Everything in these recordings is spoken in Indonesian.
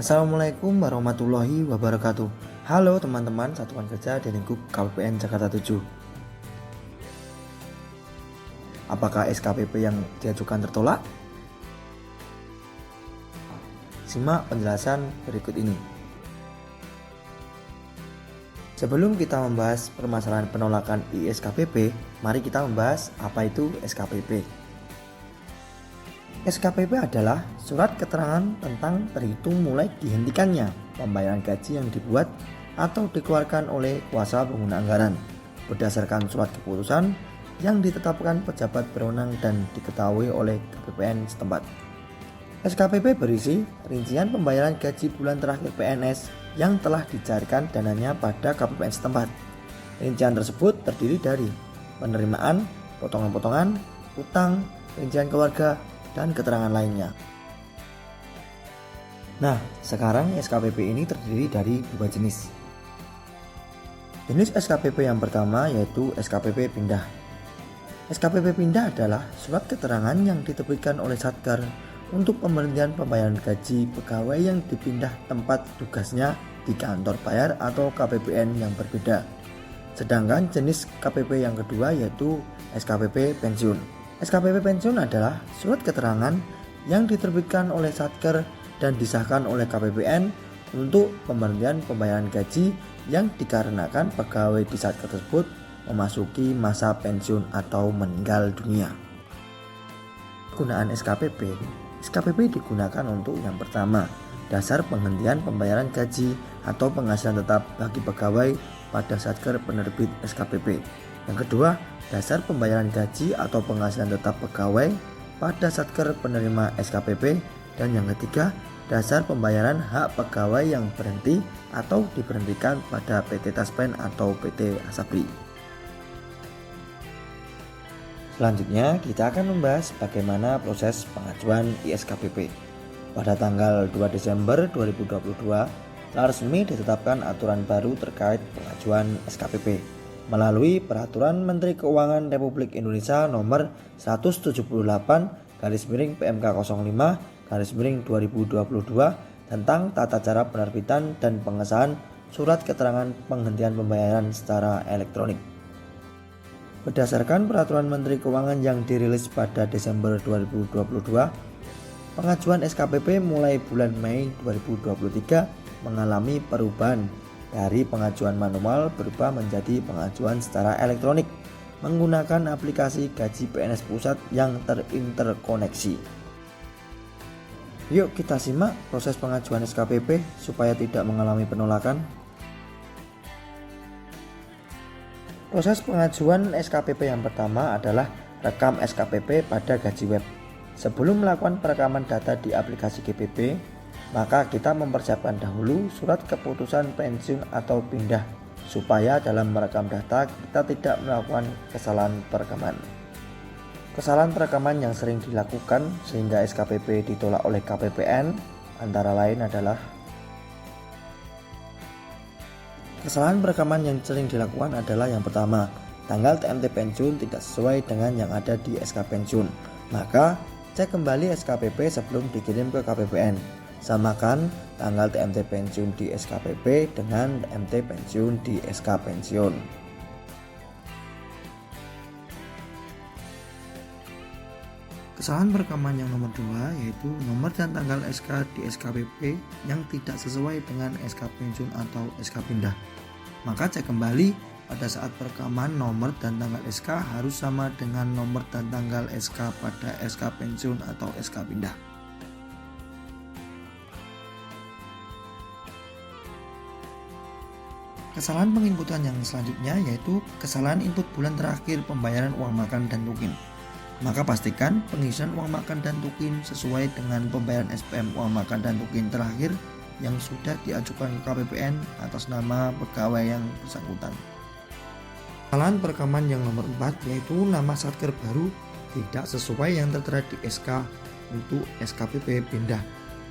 Assalamualaikum warahmatullahi wabarakatuh. Halo teman-teman Satuan Kerja di lingkup KPPN Jakarta 7. Apakah SKPP yang diajukan tertolak? Simak penjelasan berikut ini. Sebelum kita membahas permasalahan penolakan ISKPP, mari kita membahas apa itu SKPP. SKPP adalah surat keterangan tentang terhitung mulai dihentikannya pembayaran gaji yang dibuat atau dikeluarkan oleh kuasa pengguna anggaran berdasarkan surat keputusan yang ditetapkan pejabat berwenang dan diketahui oleh KPPN setempat. SKPP berisi rincian pembayaran gaji bulan terakhir PNS yang telah dicairkan dananya pada KPPN setempat. Rincian tersebut terdiri dari penerimaan, potongan-potongan, utang, rincian keluarga, dan keterangan lainnya. Nah, sekarang SKPP ini terdiri dari dua jenis. Jenis SKPP yang pertama yaitu SKPP pindah. SKPP pindah adalah surat keterangan yang diterbitkan oleh Satker untuk pemberhentian pembayaran gaji pegawai yang dipindah tempat tugasnya di kantor bayar atau KPPN yang berbeda. Sedangkan jenis KPP yang kedua yaitu SKPP pensiun. SKPP pensiun adalah surat keterangan yang diterbitkan oleh Satker dan disahkan oleh KPPN untuk pemberhentian pembayaran gaji yang dikarenakan pegawai di Satker tersebut memasuki masa pensiun atau meninggal dunia. Penggunaan SKPP digunakan untuk yang pertama, dasar penghentian pembayaran gaji atau penghasilan tetap bagi pegawai pada Satker penerbit SKPP. Yang kedua, dasar pembayaran gaji atau penghasilan tetap pegawai pada Satker penerima SKPP. Dan yang ketiga, dasar pembayaran hak pegawai yang berhenti atau diberhentikan pada PT Taspen atau PT Asabri. Selanjutnya, kita akan membahas bagaimana proses pengajuan ISKPP. Pada tanggal 2 Desember 2022, telah resmi ditetapkan aturan baru terkait pengajuan SKPP melalui Peraturan Menteri Keuangan Republik Indonesia Nomor 178/PMK 05/2022 tentang tata cara penerbitan dan pengesahan surat keterangan penghentian pembayaran secara elektronik. Berdasarkan Peraturan Menteri Keuangan yang dirilis pada Desember 2022, pengajuan SKPP mulai bulan Mei 2023 mengalami perubahan dari pengajuan manual berubah menjadi pengajuan secara elektronik menggunakan aplikasi gaji PNS pusat yang terinterkoneksi. Yuk kita simak proses pengajuan SKPP supaya tidak mengalami penolakan. Proses pengajuan SKPP yang pertama adalah rekam SKPP pada gaji web. Sebelum melakukan perekaman data di aplikasi GPP, maka kita mempersiapkan dahulu surat keputusan pensiun atau pindah supaya dalam merekam data kita tidak melakukan kesalahan perekaman. Kesalahan perekaman yang sering dilakukan sehingga SKPP ditolak oleh KPPN antara lain adalah kesalahan perekaman yang sering dilakukan adalah yang pertama, tanggal TMT pensiun tidak sesuai dengan yang ada di SK pensiun. Maka cek kembali SKPP sebelum dikirim ke KPPN. Samakan tanggal TMT pensiun di SKPP dengan TMT pensiun di SK pensiun. Kesalahan perekaman yang nomor 2 yaitu nomor dan tanggal SK di SKPP yang tidak sesuai dengan SK pensiun atau SK pindah. Maka cek kembali pada saat perekaman nomor dan tanggal SK harus sama dengan nomor dan tanggal SK pada SK pensiun atau SK pindah. Kesalahan penginputan yang selanjutnya yaitu kesalahan input bulan terakhir pembayaran uang makan dan tukin. Maka pastikan pengisian uang makan dan tukin sesuai dengan pembayaran SPM uang makan dan tukin terakhir yang sudah diajukan ke KPPN atas nama pegawai yang bersangkutan. Kesalahan perekaman yang nomor 4 yaitu nama Satker baru tidak sesuai yang tertera di SK untuk SKPP pindah.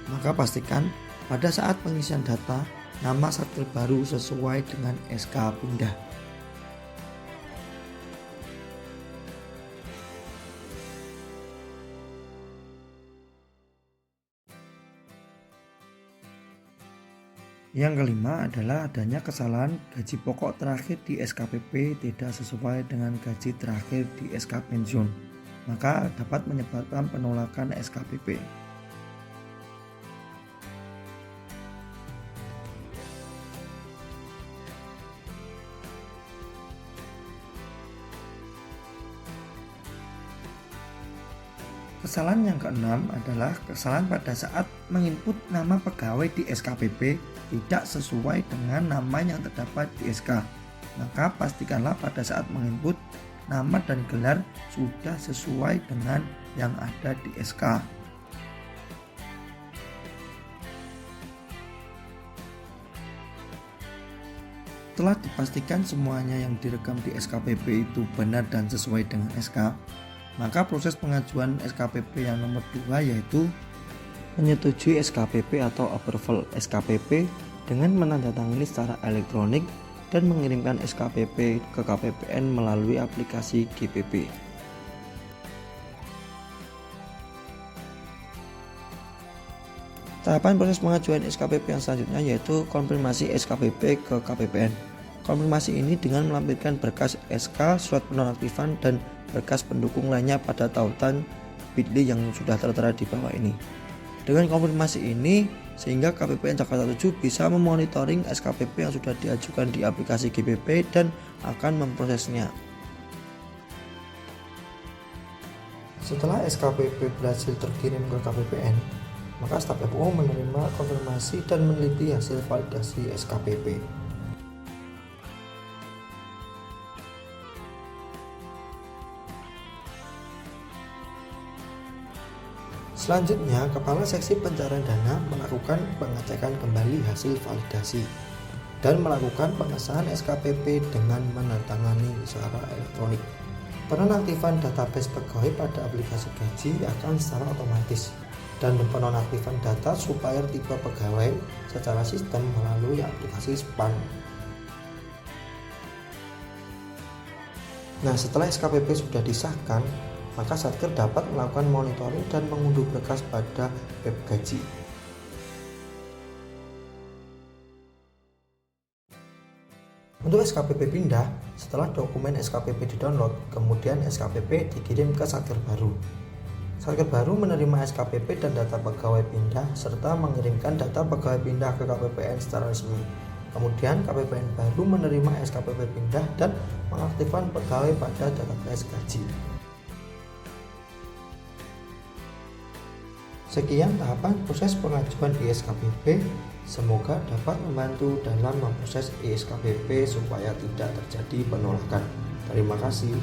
Maka pastikan pada saat pengisian data nama Satker baru sesuai dengan SK pindah. Yang kelima adalah adanya kesalahan gaji pokok terakhir di SKPP tidak sesuai dengan gaji terakhir di SK pensiun, maka dapat menyebabkan penolakan SKPP. Kesalahan yang keenam adalah kesalahan pada saat menginput nama pegawai di SKPP tidak sesuai dengan nama yang terdapat di SK. Maka pastikanlah pada saat menginput nama dan gelar sudah sesuai dengan yang ada di SK. Setelah dipastikan semuanya yang direkam di SKPP itu benar dan sesuai dengan SK, maka proses pengajuan SKPP yang nomor 2 yaitu menyetujui SKPP atau approval SKPP dengan menandatangani secara elektronik dan mengirimkan SKPP ke KPPN melalui aplikasi GPP. Tahapan proses pengajuan SKPP yang selanjutnya yaitu konfirmasi SKPP ke KPPN. Konfirmasi ini dengan melampirkan berkas SK, surat penonaktifan, dan berkas pendukung lainnya pada tautan bit.ly yang sudah tertera di bawah ini. Dengan konfirmasi ini, sehingga KPPN Jakarta 7 bisa memonitoring SKPP yang sudah diajukan di aplikasi GPP dan akan memprosesnya. Setelah SKPP berhasil terkirim ke KPPN, maka staf FO menerima konfirmasi dan meneliti hasil validasi SKPP. Selanjutnya, Kepala Seksi Pencairan Dana melakukan pengecekan kembali hasil validasi dan melakukan pengesahan SKPP dengan menandatangani secara elektronik. Penonaktifan database pegawai pada aplikasi gaji akan secara otomatis dan penonaktifan data supplier tipe pegawai secara sistem melalui aplikasi SPAN. Nah, setelah SKPP sudah disahkan, maka Satker dapat melakukan monitoring dan mengunduh berkas pada web gaji. Untuk SKPP pindah, setelah dokumen SKPP didownload, kemudian SKPP dikirim ke Satker baru. Satker baru menerima SKPP dan data pegawai pindah serta mengirimkan data pegawai pindah ke KPPN secara resmi. Kemudian KPPN baru menerima SKPP pindah dan mengaktifkan pegawai pada database gaji. Sekian tahapan proses pengajuan ISKPP. Semoga dapat membantu dalam memproses ISKPP supaya tidak terjadi penolakan. Terima kasih.